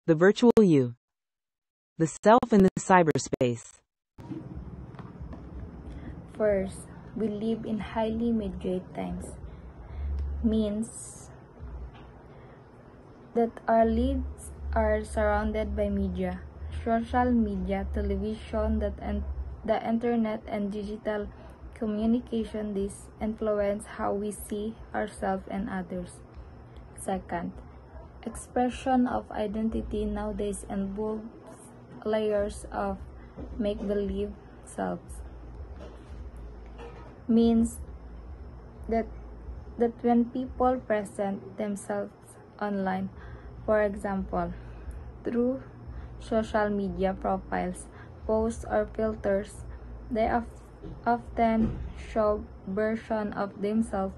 The virtual you. The self in the cyberspace. First, we live in highly mediated times. Means that our lives are surrounded by media. Social media, television, the internet, and digital communication. This influence how we see ourselves and others. Second, expression of identity nowadays involves layers of make-believe selves. Means that when people present themselves online, for example, through social media profiles, posts, or filters, they often show version of themselves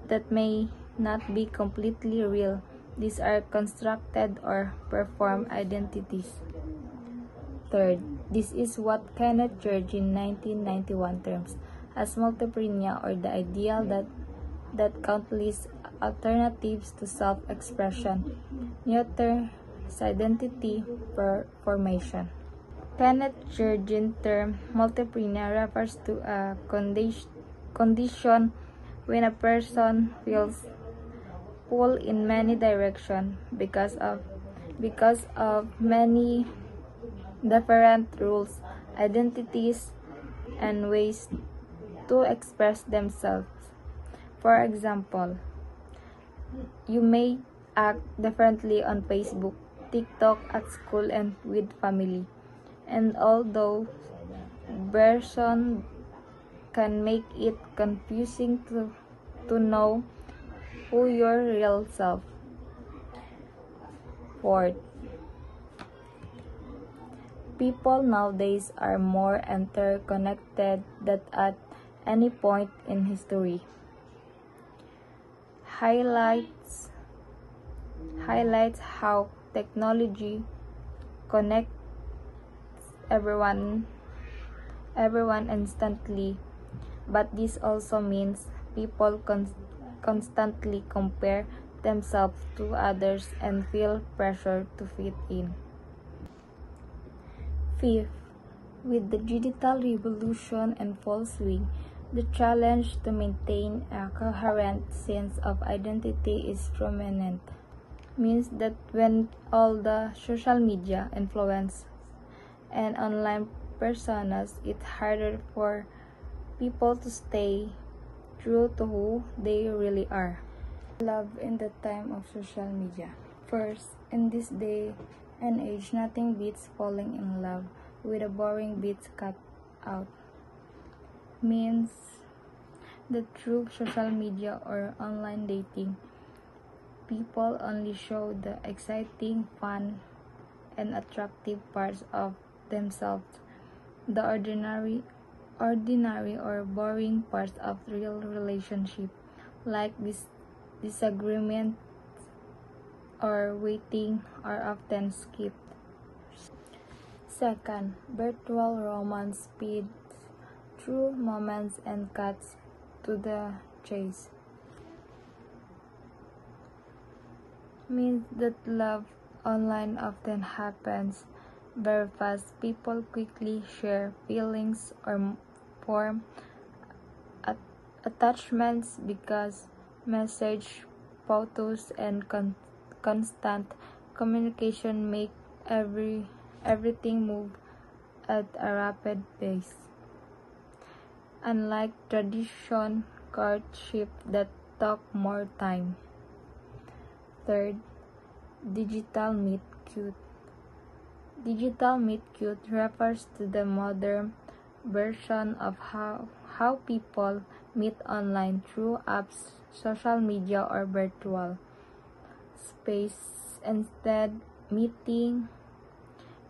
that may not be completely real. These are constructed or performed identities. Third, this is what Kenneth Church in 1991 terms as multiprenia, or the ideal that countless alternatives to self-expression, neuter identity formation. Kenneth Church's term multiprenia refers to a condition when a person feels pulled in many directions because of many different rules, identities, and ways to express themselves. For example, you may act differently on Facebook, TikTok, at school, and with family. And although version can make it confusing to know who your real self. Fourth, people nowadays are more interconnected than at any point in history. Highlights how technology connects everyone instantly, but this also means people constantly compare themselves to others and feel pressure to fit in. Fifth, with the digital revolution in full swing, the challenge to maintain a coherent sense of identity is prominent. Means that when all the social media influence and online personas, it's harder for people to stay true to who they really are. Love in the time of social media. First, in this day and age, nothing beats falling in love with a boring bits cut out. Means that through social media or online dating, people only show the exciting, fun, and attractive parts of themselves. The ordinary or boring parts of real relationship, like disagreement or waiting, are often skipped. Second, virtual romance speeds through moments and cuts to the chase. Means that love online often happens very fast. People quickly share feelings or form attachments because message, photos, and constant communication make everything move at a rapid pace. Unlike traditional courtship that took more time. Third, digital meet cute. Digital meet cute refers to the modern version of how people meet online through apps, social media, or virtual space. Instead, meeting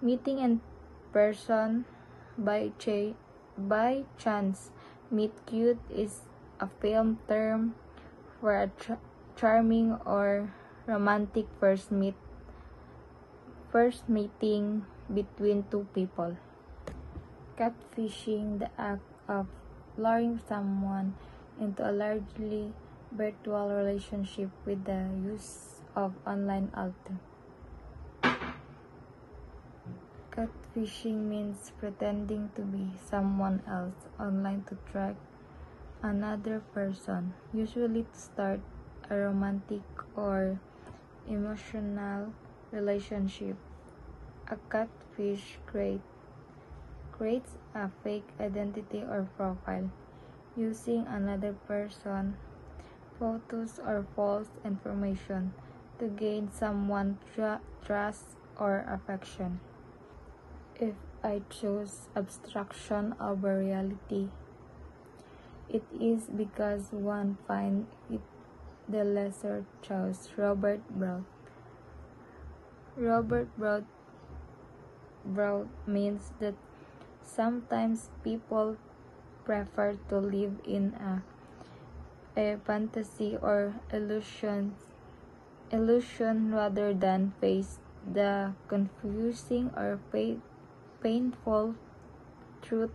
in person by chance. Meet cute is a film term for a charming or romantic first meeting between two people. Catfishing, the act of luring someone into a largely virtual relationship with the use of online Catfishing means pretending to be someone else online to track another person, usually to start a romantic or emotional relationship. A catfish creates a fake identity or profile using another person, photos, or false information to gain someone's trust or affection. If I chose abstraction over reality, it is because one finds it the lesser choice. Robert Broad means that sometimes people prefer to live in a fantasy or illusion rather than face the confusing or painful truth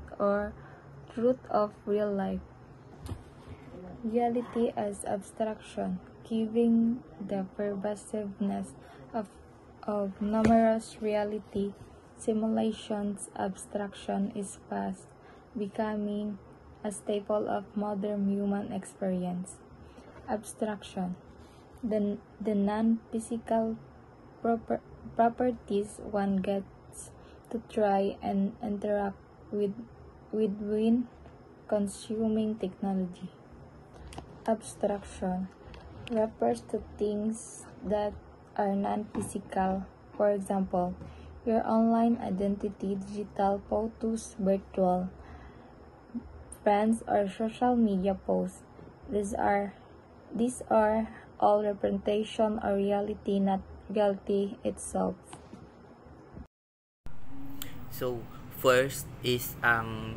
of real life. Reality as abstraction, giving the pervasiveness of numerous reality simulations. Abstraction is fast becoming a staple of modern human experience. Abstraction, the non-physical properties one gets to try and interact with when consuming technology. Abstraction refers to things that are non-physical. For example, your online identity, digital photos, virtual friends, or social media posts. These are all representation or reality, not reality itself. So, first is ang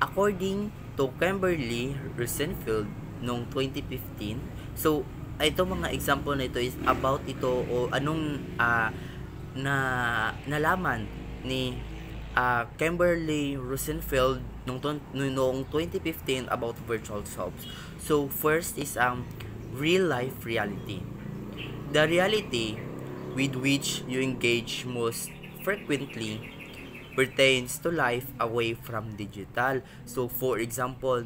according to Kimberly Rosenfield noong 2015. So, ito mga example na ito is about ito o anong nalaman ni Kimberly Rosenfield noong 2015 about virtual selves. So, first is real life reality. The reality with which you engage most frequently pertains to life away from digital. So, for example,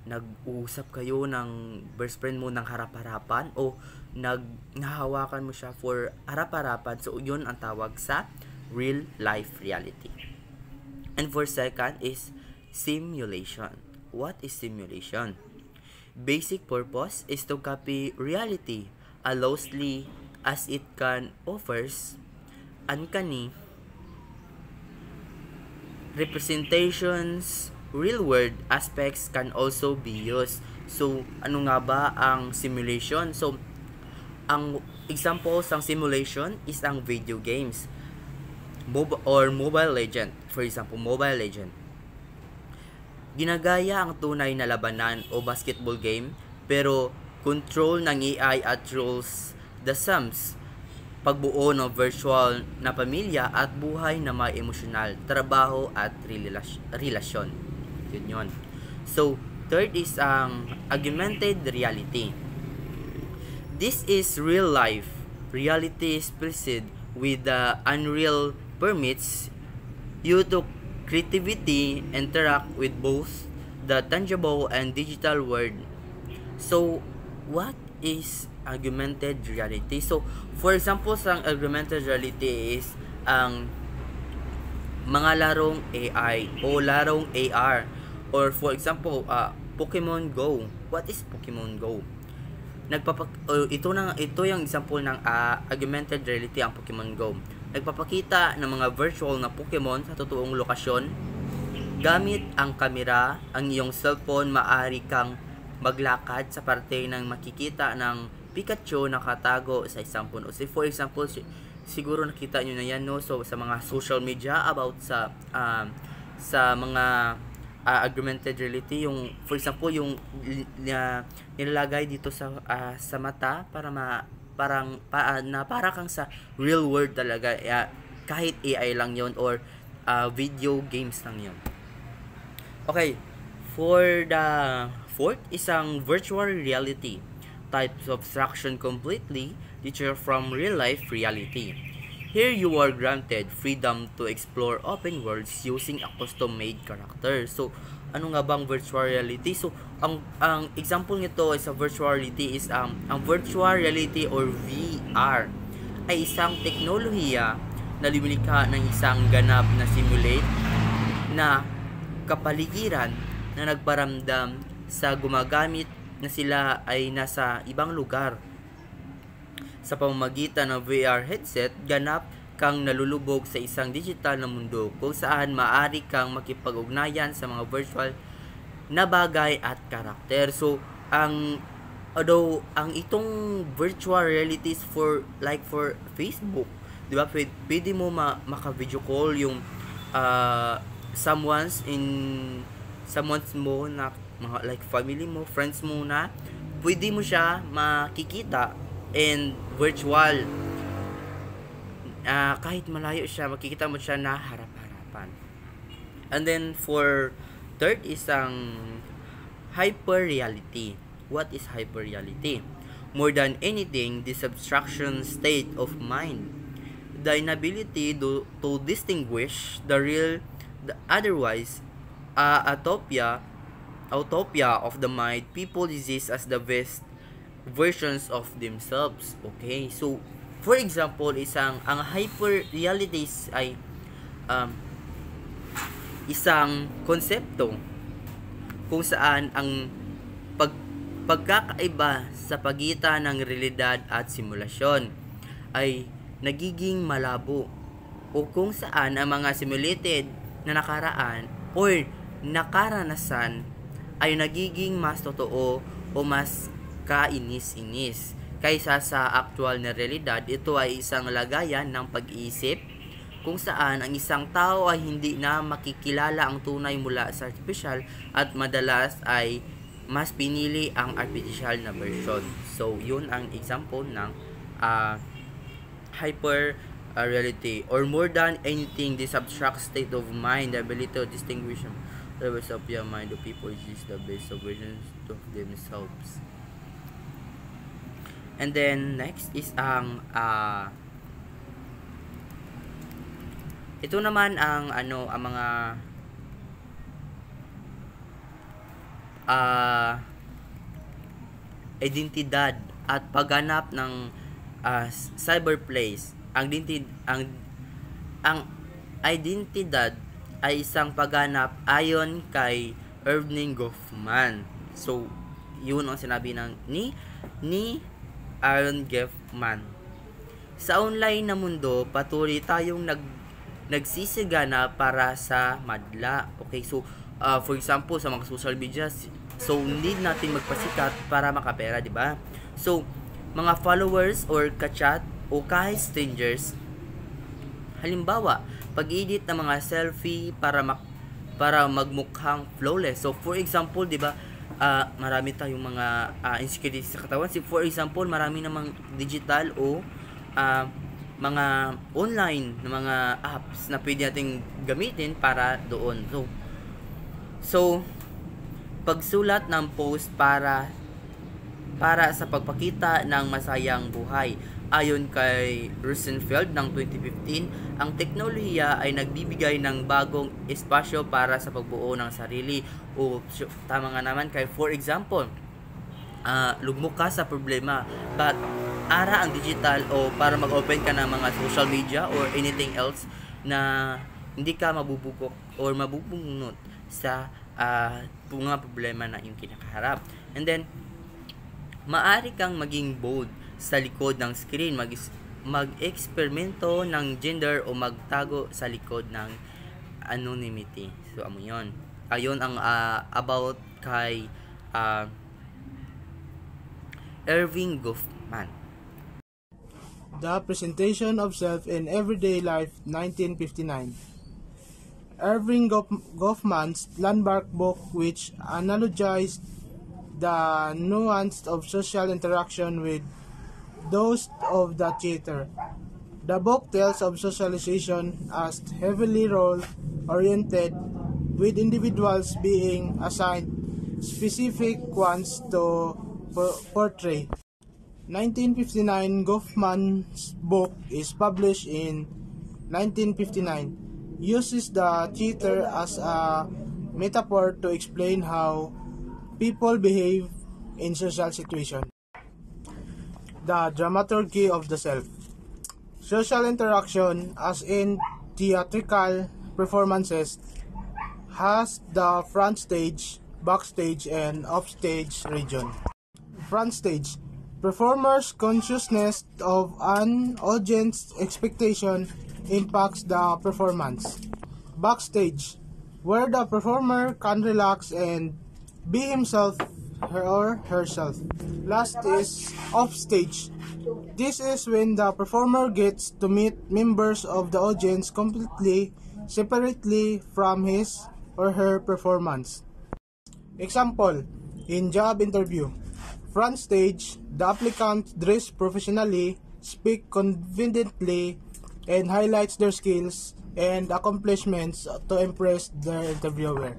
nag-uusap kayo ng best friend mo ng harap-harapan o nahawakan mo siya for harap-harapan. So, yun ang tawag sa real life reality. And for second is simulation. What is simulation? Basic purpose is to copy reality as closely as it can offers uncanny representations. Real world aspects can also be used. So, ano nga ba ang simulation? So, ang examples ng simulation is ang video games or Mobile Legend. For example, Mobile Legend. Ginagaya ang tunay na labanan o basketball game, pero control ng AI at rules the sums, pagbuo ng virtual na pamilya at buhay na may emosyonal, trabaho at relasyon. Yun. So, third is ang augmented reality. This is real life. Reality is preceded with the unreal permits you to creativity interact with both the tangible and digital world. So, what is augmented reality? So, for example, sa augmented reality is ang mga larong AI o larong AR. Or for example, Pokemon Go. What is Pokemon Go? Ito yung example ng augmented reality, ang Pokemon Go. Nagpapakita ng mga virtual na Pokemon sa totoong lokasyon. Gamit ang kamera, ang iyong cellphone, maaari kang maglakad sa parte ng makikita ng Pikachu na katago sa isang puno. So, for example, siguro nakita nyo na yan, no? So, sa mga social media about sa mga augmented reality, yung for example yung nilalagay dito sa mata para para kang sa real world talaga, kahit AI lang yon or video games lang yon. Okay, for the fourth, isang virtual reality, types of abstraction completely different from real life reality. Here you are granted freedom to explore open worlds using a custom-made character. So, ano nga bang virtual reality? So, ang example nito is a virtual reality is ang virtual reality or VR ay isang teknolohiya na lumilikha ng isang ganap na simulate na kapaligiran na nagparamdam sa gumagamit na sila ay nasa ibang lugar. Sa pamamagitan ng VR headset, ganap kang nalulubog sa isang digital na mundo kung saan maaari kang makipag-ugnayan sa mga virtual na bagay at karakter. So, ang itong virtual realities for Facebook, di ba? Pwede mo maka-video call yung someone's mo na mga like family mo, friends mo na pwede mo siya makikita and virtual. Kahit malayo siya, makikita mo siya na harap-harapan. And then for third is ang hyper reality. What is hyper reality? More than anything, this abstraction state of mind, the inability to distinguish the real, the otherwise, utopia of the mind, people exist as the best versions of themselves. Okay, so for example, ang hyper realities ay isang konsepto kung saan ang pagkakaiba sa pagitan ng realidad at simulasyon ay nagiging malabo, o kung saan ang mga simulated na nakaraan o nakaranasan ay nagiging mas totoo o mas kainis-inis kaysa sa aktual na realidad. Ito ay isang lagayan ng pag-iisip kung saan ang isang tao ay hindi na makikilala ang tunay mula sa artificial at madalas ay mas pinili ang artificial na version. So, yun ang example ng hyper reality. Or more than anything, this abstract state of mind, the ability to distinguish the best of your mind, the people is the best of versions of themselves. And then, next is ang ito naman ang mga identidad at pagganap ng cyberplace. Ang identidad ay isang pagganap ayon kay Erving Goffman. So, yun ang sinabi ni Aaron Goffman. Sa online na mundo, patuloy tayong nagsisigana para sa madla. Okay, so for example, sa mga social media, so need natin magpasikat para makapera, di ba? So, mga followers or kachat o kahit strangers, halimbawa, pag-edit ng mga selfie para magmukhang flawless. So, for example, di ba, marami tayong mga insecurities sa katawan. So, for example, marami namang digital o mga online na mga apps na pwede nating gamitin para doon. So pagsulat ng post para sa pagpakita ng masayang buhay. Ayon kay Rosenfeld ng 2015, ang teknolohiya ay nagbibigay ng bagong espasyo para sa pagbuo ng sarili. O tama nga naman kay, for example, lugmok ka sa problema, but ara ang digital o para mag-open ka ng mga social media or anything else na hindi ka mabubugok or mabubunot sa mga problema na yung kinakaharap. And then, maaari kang maging bold sa likod ng screen, mag-eksperimento ng gender o magtago sa likod ng anonymity. So, yun. Ayun ang about kay Erving Goffman. The Presentation of Self in Everyday Life, 1959. Erving Goffman's landmark book, which analogized the nuance of social interaction with those of the theater. The book tells of socialization as heavily role-oriented, with individuals being assigned specific ones to portray. 1959 Goffman's book is published in 1959, uses the theater as a metaphor to explain how people behave in social situations. The dramaturgy of the self. Social interaction, as in theatrical performances, has the front stage, backstage, and offstage region. Front stage. Performers' consciousness of an audience expectation impacts the performance. Backstage, where the performer can relax and be himself or herself. Last is offstage. This is when the performer gets to meet members of the audience completely separately from his or her performance. Example, in job interview. Front stage, the applicant dress professionally, speak confidently, and highlights their skills and accomplishments to impress their interviewer.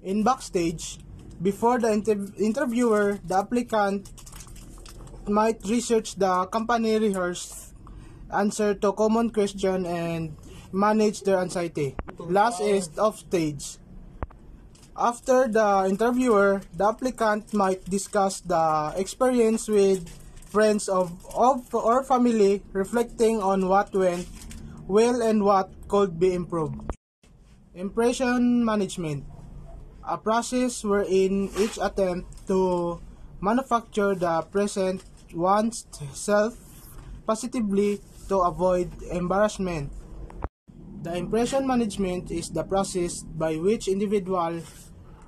In backstage, before the interviewer, the applicant might research the company, rehearse, answer to common questions, and manage their anxiety. Last is offstage. After the interviewer, the applicant might discuss the experience with friends of or family, reflecting on what went well and what could be improved. Impression management, a process wherein each attempt to manufacture the present one's self positively to avoid embarrassment. The impression management is the process by which individuals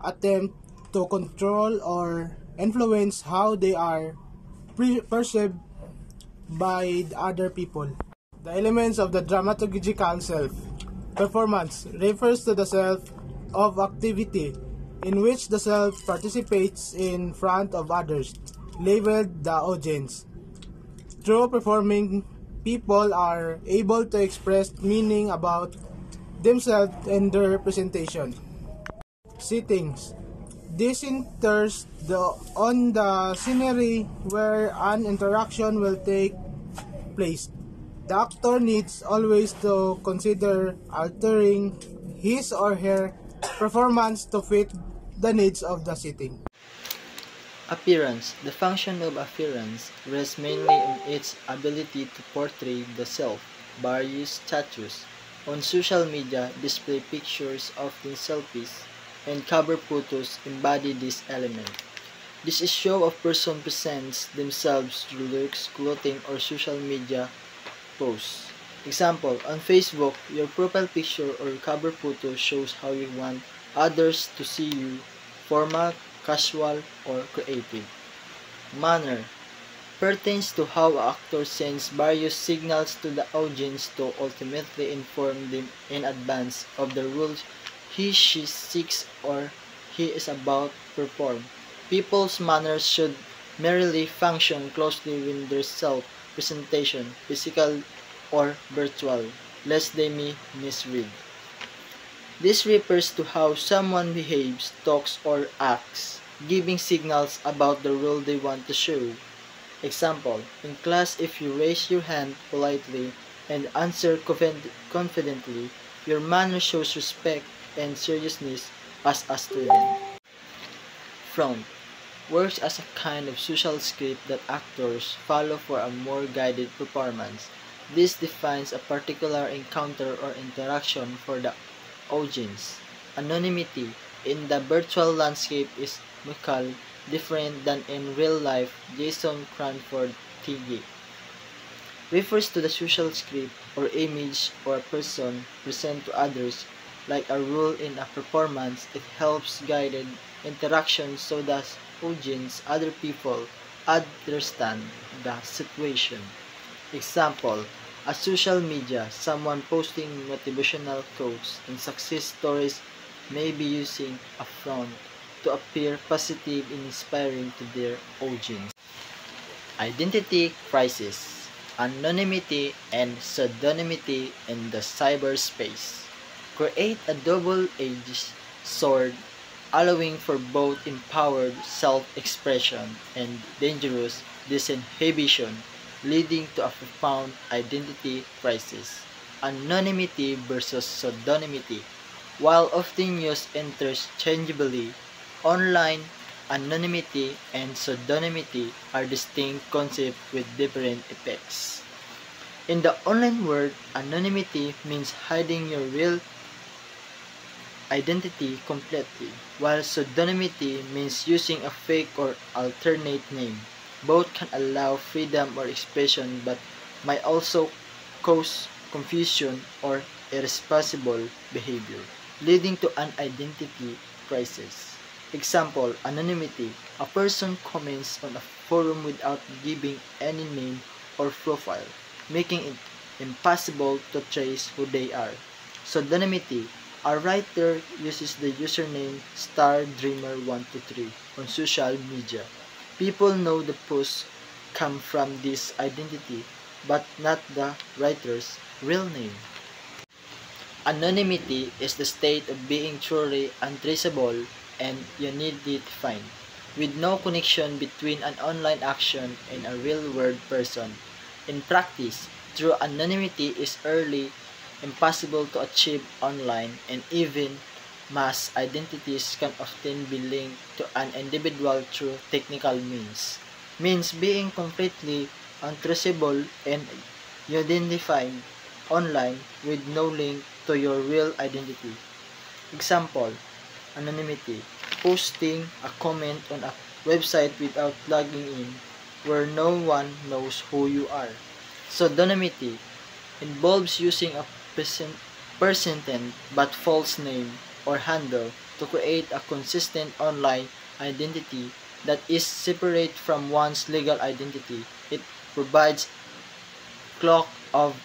attempt to control or influence how they are perceived by other people. The elements of the dramaturgical self. Performance refers to the self of activity in which the self participates in front of others, labeled the audience. Through performing, people are able to express meaning about themselves and their presentation. Settings. This enters on the scenery where an interaction will take place. The actor needs always to consider altering his or her performance to fit the needs of the setting. Appearance. The function of appearance rests mainly on its ability to portray the self, various status. On social media, display pictures, often selfies, and cover photos embody this element. This is show of person presents themselves through looks, clothing, or social media posts. Example, on Facebook, your profile picture or cover photo shows how you want others to see you, formal, casual, or creative. Manner pertains to how an actor sends various signals to the audience to ultimately inform them in advance of the roles she seeks or he is about to perform. People's manners should merely function closely with their self-presentation, physical or virtual, lest they may misread. This refers to how someone behaves, talks, or acts, giving signals about the role they want to show. Example, in class, if you raise your hand politely and answer confidently, your manner shows respect and seriousness as a student. Front works as a kind of social script that actors follow for a more guided performance. This defines a particular encounter or interaction for the audience. Anonymity in the virtual landscape is much different than in real life. Jason Cranford, TG, refers to the social script or image or a person present to others. Like a rule in a performance, it helps guided interaction so that audience, other people, understand the situation. Example, a social media, someone posting motivational quotes and success stories may be using a front to appear positive and inspiring to their audience. Identity crisis, anonymity and pseudonymity in the cyberspace create a double-edged sword, allowing for both empowered self-expression and dangerous disinhibition, leading to a profound identity crisis. Anonymity versus pseudonymity. While often used interchangeably, online anonymity and pseudonymity are distinct concepts with different effects. In the online world, anonymity means hiding your real identity completely, while pseudonymity means using a fake or alternate name. Both can allow freedom or expression but might also cause confusion or irresponsible behavior, leading to an identity crisis. Example, anonymity. A person comments on a forum without giving any name or profile, making it impossible to trace who they are. Pseudonymity. A writer uses the username StarDreamer123 on social media. People know the posts come from this identity, but not the writer's real name. Anonymity is the state of being truly untraceable and uniquely defined, with no connection between an online action and a real-world person. In practice, true anonymity is early impossible to achieve online, and even mass identities can often be linked to an individual through technical means. Means being completely untraceable and identified online with no link to your real identity. Example, anonymity. Posting a comment on a website without logging in where no one knows who you are. Pseudonymity involves using a persistent but false name or handle to create a consistent online identity that is separate from one's legal identity. It provides cloak of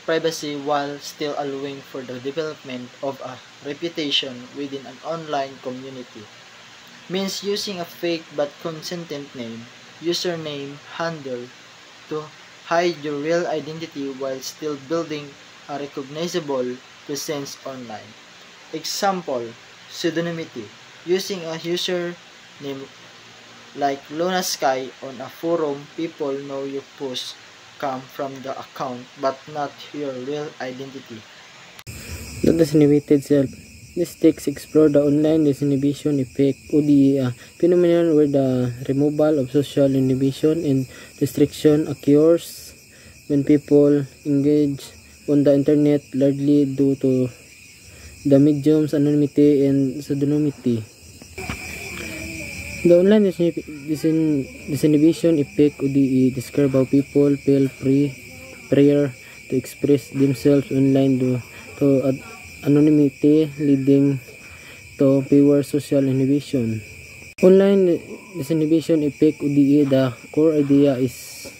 privacy while still allowing for the development of a reputation within an online community. Means using a fake but consistent name, username, handle to hide your real identity while still building a recognizable presence online. Example, pseudonymity. Using a username like Luna Sky on a forum, people know your posts come from the account but not your real identity. The disinhibited self. This text explore the online disinhibition effect, ODE, a phenomenon where the removal of social inhibition and restriction occurs when people engage on the internet largely due to the medium's anonymity and pseudonymity. The online disinhibition effect, ODE, describe how people feel freer to express themselves online due to anonymity, leading to fewer social inhibition. Online disinhibition effect, ODE, the core idea is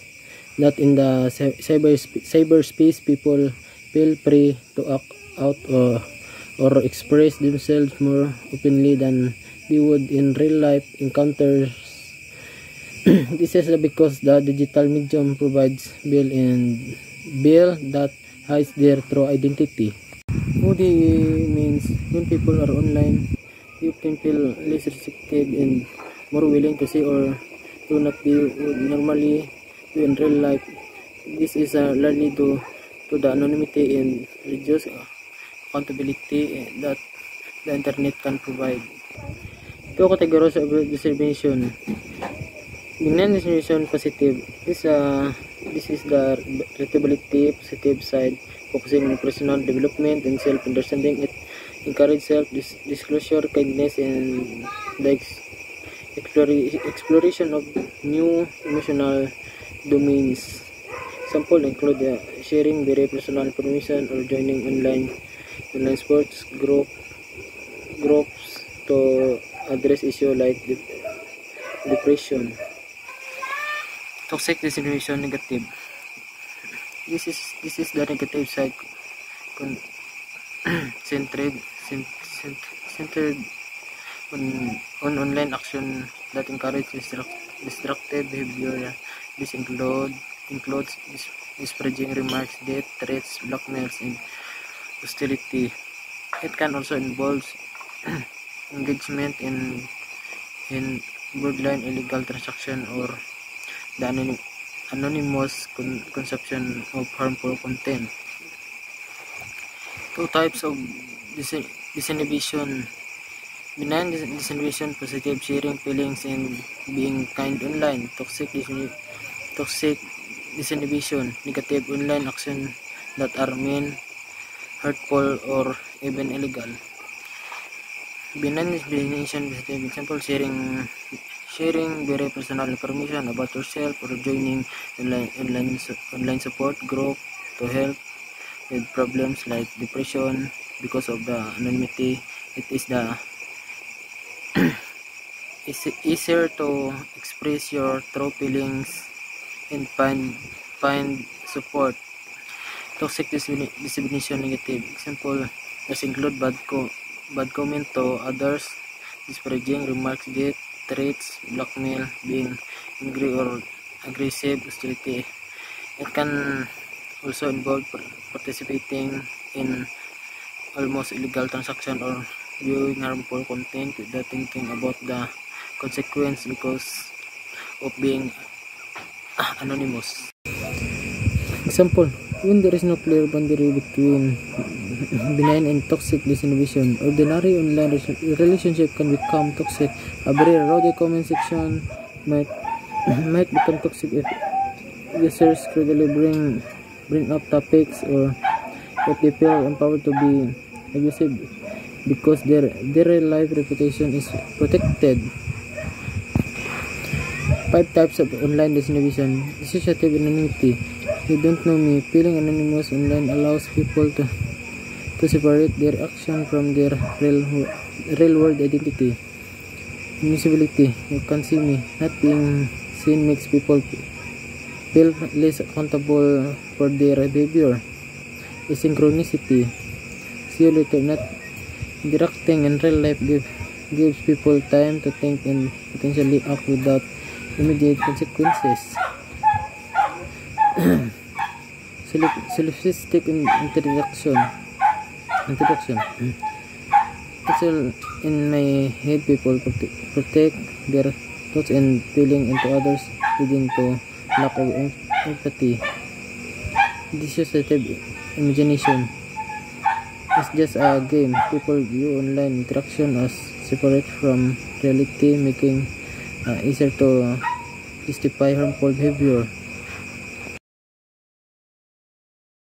that in the cyberspace people feel free to act out or express themselves more openly than they would in real life encounters. This is because the digital medium provides veil that hides their true identity. ODE means when people are online, you can feel less restricted and more willing to say or do not be would normally do in real life. This is largely due to the anonymity and reduced accountability that the internet can provide. Two categories of disinhibition. Benign disinhibition positive. This is the relatability positive side, focusing on personal development and self-understanding. It encourages self-disclosure, kindness, and the exploration of new emotional domains. Examples include sharing very personal information or joining online sports groups to address issues like depression. Toxic disinhibition negative. This is the negative side centered on online action that encourage destructive behavior. This includes disparaging remarks, death threats, blackmails, and hostility. It can also involve engagement in borderline illegal transaction or the anonymous consumption of harmful content. Two types of disinhibition: benign disinhibition, positive sharing feelings and being kind online; toxic disinhibition, negative online action that are mean, hurtful, or even illegal. Benign disinhibition, positive example, sharing very personal information about yourself or joining online support group to help with problems like depression because of the anonymity. It is easier to express your true feelings and find support. Toxic discrimination, negative example, as include bad comment to others, disparaging remarks, death threats, blackmail, being angry or aggressive, hostility. It can also involve participating in almost illegal transaction or viewing harmful content without thinking about the consequence because of being anonymous. Example, when there is no clear boundary between benign and toxic disinhibition, ordinary online relationship can become toxic. A very rowdy comment section might become toxic if users credibly bring up topics or if they feel empowered to be abusive because their real life reputation is protected. 5 types of online disinhibition. Dissociative anonymity. You don't know me. Feeling anonymous online allows people to separate their action from their real world identity. Invisibility. You can't see me. Not being seen makes people feel less accountable for their behavior. Asynchronicity. See you later. Not interacting in real life gives people time to think and potentially act without immediate consequences. Solipsistic introduction. It's all in my head. People protect their thoughts and feelings into others, leading to lack of empathy. Dissociative imagination. It's just a game. People view online interaction as separate from reality, making easier to justify harmful behavior.